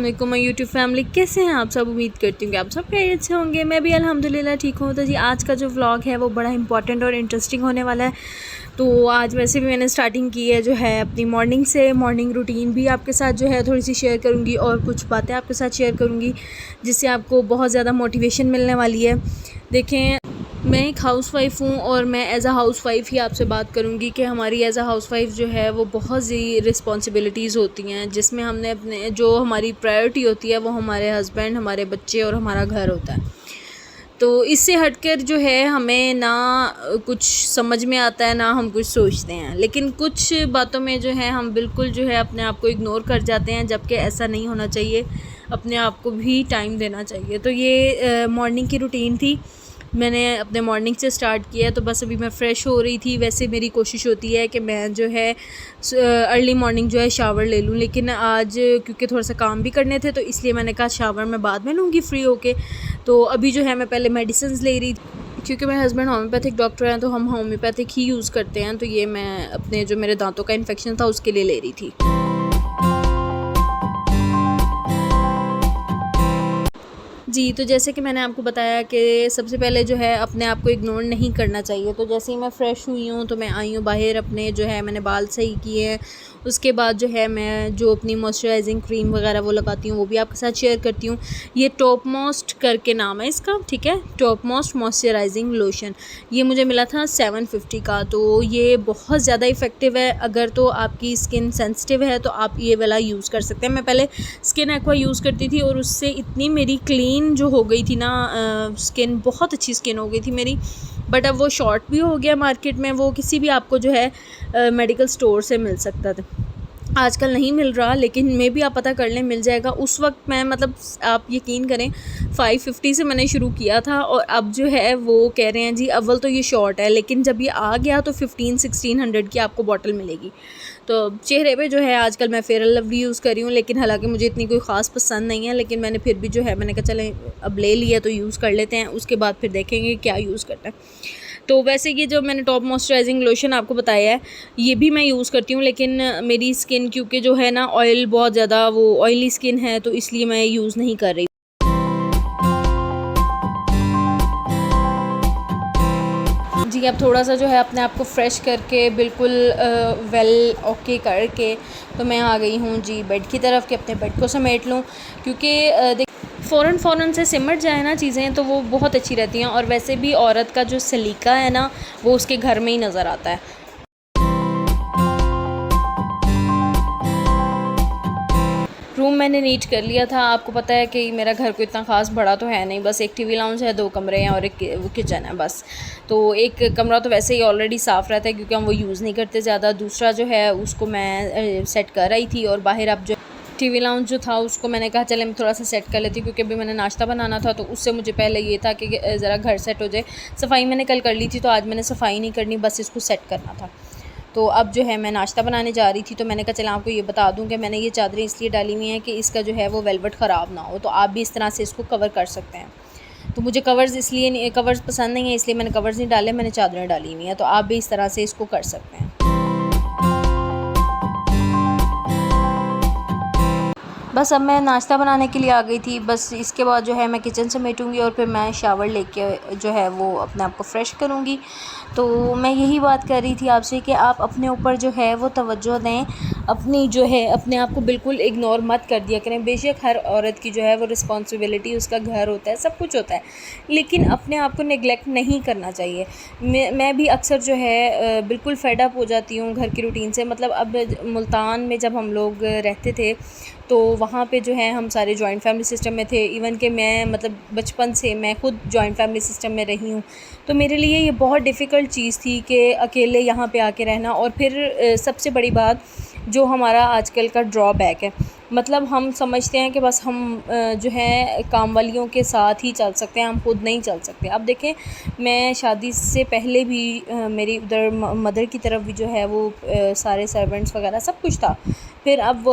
वालेकुम my YouTube family, कैसे हैं आप सब। उम्मीद करती हूँ कि आप सब खैरियत से होंगे। मैं भी अल्हम्दुलिल्लाह ठीक हूँ। तो जी आज का जो व्लॉग है वो बड़ा इंपॉर्टेंट और इंटरेस्टिंग होने वाला है। तो आज वैसे भी मैंने स्टार्टिंग की है जो है अपनी मॉर्निंग से। मॉर्निंग रूटीन भी आपके साथ जो है थोड़ी सी शेयर करूँगी और कुछ बातें आपके साथ शेयर करूँगी जिससे आपको बहुत ज़्यादा मोटिवेशन मिलने वाली है। देखें, मैं एक हाउसवाइफ़ हूँ और मैं एज़ अ हाउसवाइफ़ ही आपसे बात करूँगी कि हमारी एज़ अ हाउसवाइफ़ जो है वो बहुत सी रिस्पॉन्सिबिलिटीज़ होती हैं, जिसमें हमने अपने जो हमारी प्रायोरिटी होती है वो हमारे हस्बैंड, हमारे बच्चे और हमारा घर होता है। तो इससे हटकर जो है हमें ना कुछ समझ में आता है, ना हम कुछ सोचते हैं, लेकिन कुछ बातों में जो है हम बिल्कुल जो है अपने आप को इग्नोर कर जाते हैं, जबकि ऐसा नहीं होना चाहिए। अपने आप को भी टाइम देना चाहिए। तो ये मॉर्निंग की रूटीन थी, मैंने अपने मॉर्निंग से स्टार्ट किया। तो बस अभी मैं फ़्रेश हो रही थी। वैसे मेरी कोशिश होती है कि मैं जो है अर्ली मॉर्निंग जो है शावर ले लूँ, लेकिन आज क्योंकि थोड़ा सा काम भी करने थे तो इसलिए मैंने कहा शावर मैं बाद में लूँगी फ्री होके। तो अभी जो है मैं पहले मेडिसिन्स ले रही थी, क्योंकि मेरे हस्बैंड होम्योपैथिक डॉक्टर हैं तो हम होम्योपैथिक ही यूज़ करते हैं। तो ये मैं अपने जो मेरे दांतों का इन्फेक्शन था उसके लिए ले रही थी। जी, तो जैसे कि मैंने आपको बताया कि सबसे पहले जो है अपने आप को इग्नोर नहीं करना चाहिए। तो जैसे ही मैं फ़्रेश हुई हूँ तो मैं आई हूँ बाहर, अपने जो है मैंने बाल सही किए हैं। उसके बाद जो है मैं जो अपनी मॉइस्चराइजिंग क्रीम वगैरह वो लगाती हूँ वो भी आपके साथ शेयर करती हूँ। ये टॉप मोस्ट करके नाम है इसका, ठीक है, टॉप मोस्ट मॉइस्चराइजिंग लोशन। ये मुझे मिला था 750 का। तो ये बहुत ज़्यादा इफ़ेक्टिव है। अगर तो आपकी स्किन सेंसिटिव है तो आप ये वाला यूज़ कर सकते हैं। मैं पहले स्किन एक्वा यूज़ करती थी और उससे इतनी मेरी क्लीन जो हो गई थी ना स्किन, बहुत अच्छी स्किन हो गई थी मेरी। बट अब वो शॉर्ट भी हो गया मार्केट में, वो किसी भी आपको जो है मेडिकल स्टोर से मिल सकता था। आजकल नहीं मिल रहा, लेकिन मे भी आप पता कर लें, मिल जाएगा। उस वक्त मैं मतलब आप यकीन करें 550 से मैंने शुरू किया था और अब जो है वो कह रहे हैं जी अव्वल तो ये शॉर्ट है, लेकिन जब ये आ गया तो 1500-1600 की आपको बॉटल मिलेगी। तो चेहरे पे जो है आजकल मैं फेयर एंड लवली यूज़ कर रही हूँ, लेकिन हालांकि मुझे इतनी कोई ख़ास पसंद नहीं है, लेकिन मैंने फिर भी जो है मैंने कहा चलें अब ले लिया तो यूज़ कर लेते हैं, उसके बाद फिर देखेंगे क्या यूज़ करना है। तो वैसे ये जो मैंने टॉप मॉइस्चराइजिंग लोशन आपको बताया है ये भी मैं यूज़ करती हूँ, लेकिन मेरी स्किन क्योंकि जो है ना ऑयल बहुत ज़्यादा, वो ऑयली स्किन है, तो इसलिए मैं यूज़ नहीं कर रही। जी, अब थोड़ा सा जो है अपने आप को फ्रेश करके बिल्कुल वेल ओके करके तो मैं आ गई हूँ जी बेड की तरफ कि अपने बेड को समेट लूँ, क्योंकि देख फ़ौरन से सिमट जाए ना चीज़ें तो वो बहुत अच्छी रहती हैं। और वैसे भी औरत का जो सलीका है ना वो उसके घर में ही नज़र आता है। रूम मैंने नीट कर लिया था। आपको पता है कि मेरा घर कोई इतना ख़ास बड़ा तो है नहीं, बस एक टीवी लाउंज है, 2 कमरे हैं और एक वो किचन है बस। तो एक कमरा तो वैसे ही ऑलरेडी साफ़ रहता है क्योंकि हम वो यूज़ नहीं करते ज़्यादा। दूसरा जो है उसको मैं सेट कर रही थी, और बाहर अब जो टीवी लाउंज जो था उसको मैंने कहा चले मैं थोड़ा सा सेट कर लेती हूँ, क्योंकि अभी मैंने नाश्ता बनाना था तो उससे मुझे पहले ये था कि ज़रा घर सेट हो जाए। सफाई मैंने कल कर ली थी तो आज मैंने सफाई नहीं करनी, बस इसको सेट करना था। तो अब जो है मैं नाश्ता बनाने जा रही थी तो मैंने कहा चला आपको ये बता दूं कि मैंने ये चादरें इसलिए डाली हुई हैं कि इसका जो है वो वेलवेट ख़राब ना हो, तो आप भी इस तरह से इसको कवर कर सकते हैं। तो मुझे कवर्स इसलिए नहीं, कवर्स पसंद नहीं है इसलिए मैंने कवर्स नहीं डाले, मैंने चादरें डाली हुई हैं। तो आप भी इस तरह से इसको कर सकते हैं। बस अब मैं नाश्ता बनाने के लिए आ गई थी। बस इसके बाद जो है मैं किचन समेटूँगी और फिर मैं शावर लेके जो है वो अपने आप को फ़्रेश करूँगी। तो मैं यही बात कर रही थी आपसे कि आप अपने ऊपर जो है वो तवज्जो दें, अपनी जो है अपने आप को बिल्कुल इग्नोर मत कर दिया करें। बेशक हर औरत की जो है वो रिस्पॉन्सिबिलिटी, उसका घर होता है, सब कुछ होता है, लेकिन अपने आप को नेगलेक्ट नहीं करना चाहिए। मैं भी अक्सर जो है बिल्कुल फेड अप हो जाती हूँ घर की रूटीन से। मतलब अब मुल्तान में जब हम लोग रहते थे तो वहाँ पे जो है हम सारे जॉइंट फैमिली सिस्टम में थे। इवन कि मैं मतलब बचपन से मैं खुद जॉइंट फैमिली सिस्टम में रही हूँ, तो मेरे लिए ये बहुत डिफ़िकल्ट चीज़ थी कि अकेले यहाँ पे आके रहना। और फिर सबसे बड़ी बात जो हमारा आजकल का ड्रॉबैक है, मतलब हम समझते हैं कि बस हम जो है काम वालियों के साथ ही चल सकते हैं, हम खुद नहीं चल सकते। अब देखें, मैं शादी से पहले भी मेरी उधर मदर की तरफ भी जो है वो सारे सर्वेंट्स वगैरह सब कुछ था। फिर अब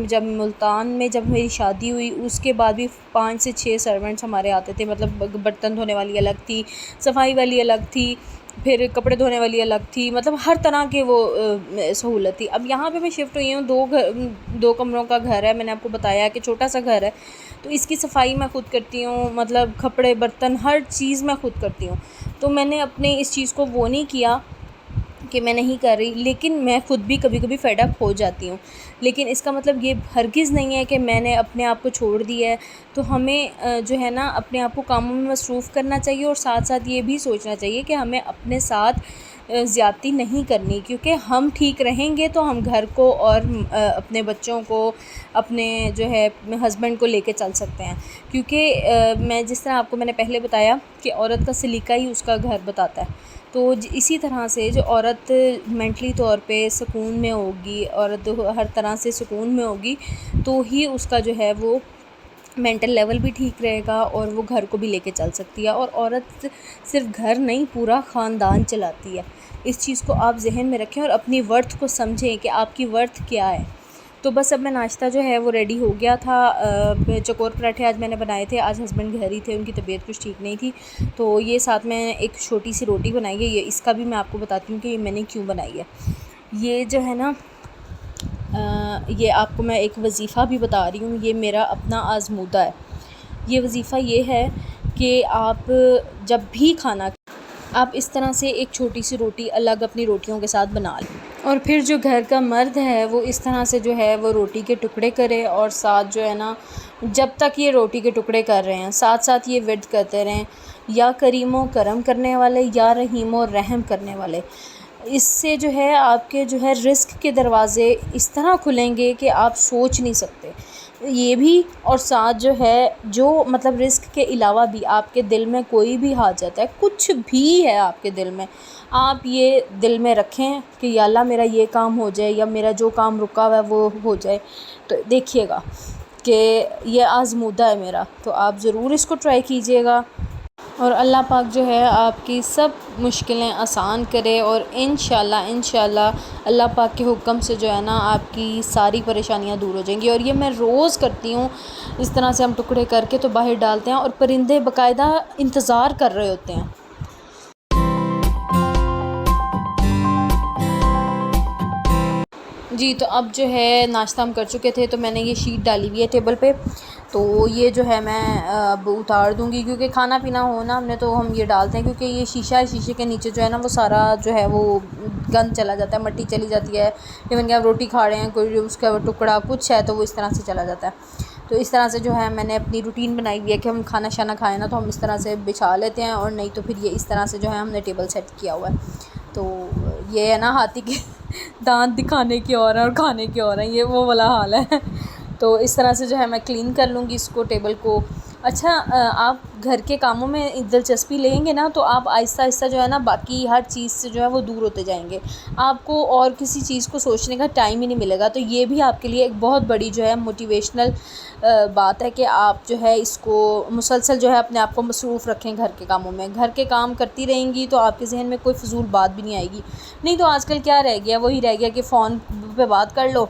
जब मुल्तान में जब मेरी शादी हुई उसके बाद भी 5 से 6 सर्वेंट्स हमारे आते थे। मतलब बर्तन धोने वाली अलग थी, सफाई वाली अलग थी, फिर कपड़े धोने वाली अलग थी, मतलब हर तरह के वो सहूलत थी। अब यहाँ पे मैं शिफ्ट हुई हूँ, 2 कमरों का घर है, मैंने आपको बताया कि छोटा सा घर है, तो इसकी सफाई मैं ख़ुद करती हूँ, मतलब कपड़े बर्तन हर चीज़ मैं ख़ुद करती हूँ। तो मैंने अपने इस चीज़ को वो नहीं किया कि मैं नहीं कर रही, लेकिन मैं ख़ुद भी कभी कभी फेड अप हो जाती हूँ। लेकिन इसका मतलब ये हरगिज़ नहीं है कि मैंने अपने आप को छोड़ दिया है। तो हमें जो है ना अपने आप को कामों में मसरूफ़ करना चाहिए, और साथ साथ ये भी सोचना चाहिए कि हमें अपने साथ ज़्यादती नहीं करनी, क्योंकि हम ठीक रहेंगे तो हम घर को और अपने बच्चों को, अपने जो है हस्बैंड को लेके चल सकते हैं। क्योंकि मैं जिस तरह आपको मैंने पहले बताया कि औरत का सलीका ही उसका घर बताता है, तो इसी तरह से जो औरत मेंटली तौर पे सुकून में होगी, औरत हर तरह से सुकून में होगी, तो ही उसका जो है वो मेंटल लेवल भी ठीक रहेगा और वो घर को भी लेके चल सकती है। और औरत सिर्फ घर नहीं, पूरा ख़ानदान चलाती है। इस चीज़ को आप जहन में रखें और अपनी वर्थ को समझें कि आपकी वर्थ क्या है। तो बस अब मैं नाश्ता जो है वो रेडी हो गया था। चकोर पराठे आज मैंने बनाए थे, आज हस्बैंड घर ही थे, उनकी तबीयत कुछ ठीक नहीं थी, तो ये साथ में एक छोटी सी रोटी बनाई है। ये इसका भी मैं आपको बताती हूँ कि ये मैंने क्यों बनाई है। ये जो है ना ये आपको मैं एक वज़ीफ़ा भी बता रही हूँ, ये मेरा अपना आज़मूदा है। ये वज़ीफ़ा ये है कि आप जब भी खाना, आप इस तरह से एक छोटी सी रोटी अलग अपनी रोटियों के साथ बना लें, और फिर जो घर का मर्द है वो इस तरह से जो है वो रोटी के टुकड़े करे, और साथ जो है ना जब तक ये रोटी के टुकड़े कर रहे हैं साथ साथ ये विर्द करते रहें, या करीमो करम करने वाले या रहीमो रहम करने वाले। इससे जो है आपके जो है रिस्क के दरवाज़े इस तरह खुलेंगे कि आप सोच नहीं सकते। ये भी, और साथ जो है जो मतलब रिस्क के अलावा भी आपके दिल में कोई भी हाजत है, कुछ भी है आपके दिल में, आप ये दिल में रखें कि या अल्लाह मेरा ये काम हो जाए, या मेरा जो काम रुका हुआ है वो हो जाए। तो देखिएगा कि ये आज़मूदा है मेरा, तो आप ज़रूर इसको ट्राई कीजिएगा, और अल्लाह पाक जो है आपकी सब मुश्किलें आसान करे, और इंशाल्लाह अल्लाह पाक के हुक्म से जो है ना आपकी सारी परेशानियां दूर हो जाएंगी। और ये मैं रोज़ करती हूँ। इस तरह से हम टुकड़े करके तो बाहर डालते हैं, और परिंदे बाकायदा इंतज़ार कर रहे होते हैं। जी, तो अब जो है नाश्ता हम कर चुके थे, तो मैंने ये शीट डाली हुई है टेबल पे, तो ये जो है मैं अब उतार दूँगी, क्योंकि खाना पीना हो ना हमने तो हम ये डालते हैं, क्योंकि ये शीशा है, शीशे के नीचे जो है ना वो सारा जो है वो गंद चला जाता है, मिट्टी चली जाती है। इवन कि आप रोटी खा रहे हैं, कोई उसका टुकड़ा कुछ है तो वो इस तरह से चला जाता है। तो इस तरह से जो है मैंने अपनी रूटीन बनाई हुई है कि हम खाना शाना खाएँ ना तो हम इस तरह से बिछा लेते हैं, और नहीं तो फिर ये इस तरह से जो है हमने टेबल सेट किया हुआ है। तो ये है ना हाथी के दांत दिखाने की और है और खाने की और है, ये वो वाला हाल है। तो इस तरह से जो है मैं क्लीन कर लूँगी इसको, टेबल को। अच्छा, आप घर के कामों में दिलचस्पी लेंगे ना तो आप आहिस्ता आहिस्ता जो है ना बाकी हर चीज़ से जो है वो दूर होते जाएंगे, आपको और किसी चीज़ को सोचने का टाइम ही नहीं मिलेगा। तो ये भी आपके लिए एक बहुत बड़ी जो है मोटिवेशनल बात है कि आप जो है इसको मुसलसल जो है अपने आप को मसरूफ़ रखें घर के कामों में। घर के काम करती रहेंगी तो आपके जहन में कोई फ़िज़ूल बात भी नहीं आएगी। नहीं तो आजकल क्या रह गया, वही रह गया कि फ़ोन पे बात कर लो,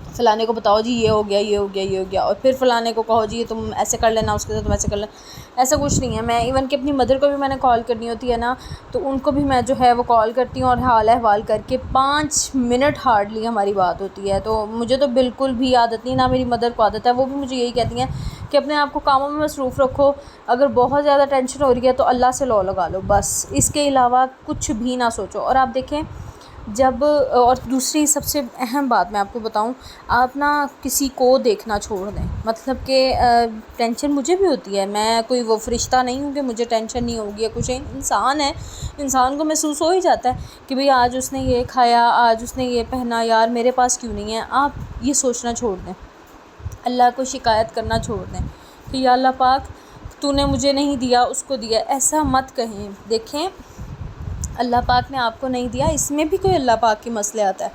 फ़लाने को बताओ जी ये हो गया, ये हो गया, ये हो गया, और फिर फ़लाने को कहो जी तुम ऐसे कर लेना, उसके साथ तुम ऐसे कर लेना। ऐसा कुछ नहीं है। मैं इवन कि अपनी मदर को भी मैंने कॉल करनी होती है ना, तो उनको भी मैं जो है वो कॉल करती हूँ, और हाल अहवाल करके 5 मिनट हार्डली हमारी बात होती है। तो मुझे तो बिल्कुल भी आदत नहीं, ना मेरी मदर को आदत है। वो भी मुझे यही कहती हैं कि अपने आप को कामों में मसरूफ़ रखो, अगर बहुत ज़्यादा टेंशन हो रही है तो अल्लाह से लौ लगा लो बस, इसके अलावा कुछ भी ना सोचो। और आप देखें जब, और दूसरी सबसे अहम बात मैं आपको बताऊं, आप ना किसी को देखना छोड़ दें। मतलब कि टेंशन मुझे भी होती है, मैं कोई वो फ़रिश्ता नहीं हूँ कि मुझे टेंशन नहीं होगी या कुछ। इंसान है, इंसान को महसूस हो ही जाता है कि भाई आज उसने ये खाया, आज उसने ये पहना, यार मेरे पास क्यों नहीं है। आप ये सोचना छोड़ दें, अल्लाह को शिकायत करना छोड़ दें कि या अल्लाह पाक तूने मुझे नहीं दिया उसको दिया, ऐसा मत कहें। देखें अल्लाह पाक ने आपको नहीं दिया, इसमें भी कोई अल्लाह पाक के मसले आता है।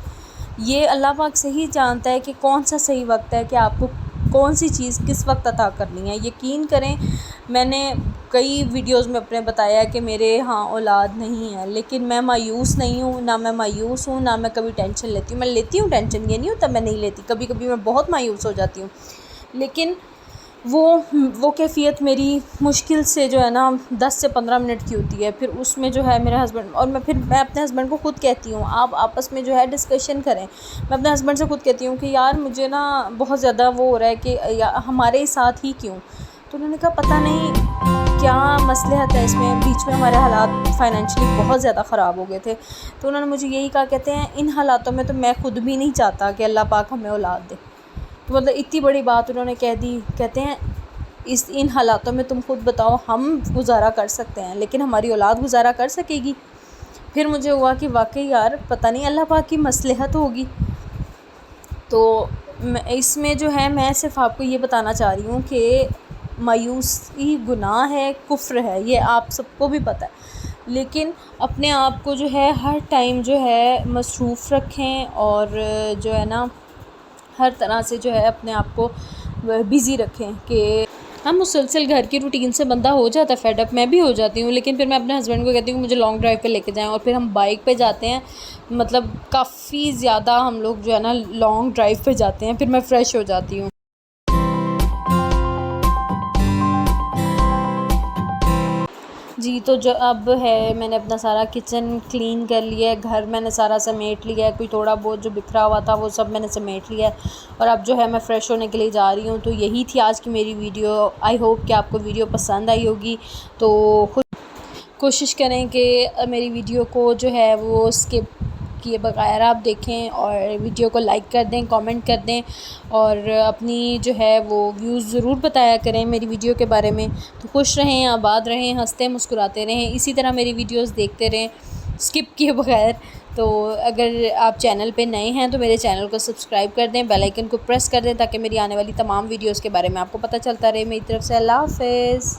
ये अल्लाह पाक सही जानता है कि कौन सा सही वक्त है कि आपको कौन सी चीज़ किस वक्त अता करनी है। यकीन करें, मैंने कई वीडियोस में अपने बताया कि मेरे यहाँ औलाद नहीं है, लेकिन मैं मायूस नहीं हूँ, ना मैं मायूस हूँ, ना मैं कभी टेंशन लेती हूँ। मैं लेती हूँ टेंशन, ये नहीं होता मैं नहीं लेती, कभी कभी मैं बहुत मायूस हो जाती हूँ, लेकिन वो कैफ़ियत मेरी मुश्किल से जो है ना 10 से 15 मिनट की होती है। फिर उसमें जो है मेरे हस्बैंड और मैं अपने हस्बैंड को ख़ुद कहती हूँ, आप आपस में जो है डिस्कशन करें। मैं अपने हस्बैंड से ख़ुद कहती हूँ कि यार मुझे ना बहुत ज़्यादा वो हो रहा है कि हमारे साथ ही क्यों। तो उन्होंने कहा पता नहीं क्या मसलहत है इसमें। बीच में हमारे हालात फाइनेंशियली बहुत ज़्यादा ख़राब हो गए थे। तो उन्होंने मुझे यही कहा, कहते हैं इन हालातों में तो मैं ख़ुद भी नहीं चाहता कि अल्लाह पाक हमें औलाद दे। तो मतलब इतनी बड़ी बात उन्होंने कह दी। कहते हैं इन हालातों में तुम खुद बताओ, हम गुजारा कर सकते हैं लेकिन हमारी औलाद गुजारा कर सकेगी। फिर मुझे हुआ कि वाकई यार पता नहीं अल्लाह पाक की मसलहत होगी। तो इसमें जो है मैं सिर्फ़ आपको ये बताना चाह रही हूँ कि मायूसी गुनाह है, कुफ्र है, ये आप सबको भी पता है। लेकिन अपने आप को जो है हर टाइम जो है मसरूफ़ रखें और जो है ना हर तरह से जो है अपने आप को बिज़ी रखें कि हम मुसलसल घर की रूटीन से बंदा हो जाता है फेड अप। मैं भी हो जाती हूँ, लेकिन फिर मैं अपने हस्बैंड को कहती हूँ मुझे लॉन्ग ड्राइव पे लेके जाएं और फिर हम बाइक पे जाते हैं। मतलब काफ़ी ज़्यादा हम लोग जो है ना लॉन्ग ड्राइव पे जाते हैं, फिर मैं फ़्रेश हो जाती हूँ। जी, तो जो अब है मैंने अपना सारा किचन क्लीन कर लिया है, घर मैंने सारा समेट लिया है, कोई थोड़ा बहुत जो बिखरा हुआ था वो सब मैंने समेट लिया है और अब जो है मैं फ़्रेश होने के लिए जा रही हूँ। तो यही थी आज की मेरी वीडियो। आई होप कि आपको वीडियो पसंद आई होगी। तो कोशिश करें कि मेरी वीडियो को जो है वो स्किप किए बगैर आप देखें और वीडियो को लाइक कर दें, कमेंट कर दें और अपनी जो है वो व्यूज़ ज़रूर बताया करें मेरी वीडियो के बारे में। तो खुश रहें, आबाद रहें, हंसते मुस्कुराते रहें, इसी तरह मेरी वीडियोस देखते रहें स्किप किए बगैर। तो अगर आप चैनल पे नए हैं तो मेरे चैनल को सब्सक्राइब कर दें, बेल आइकन को प्रेस कर दें ताकि मेरी आने वाली तमाम वीडियोज़ के बारे में आपको पता चलता रहे। मेरी तरफ़ से अल्लाह हाफ़िज़।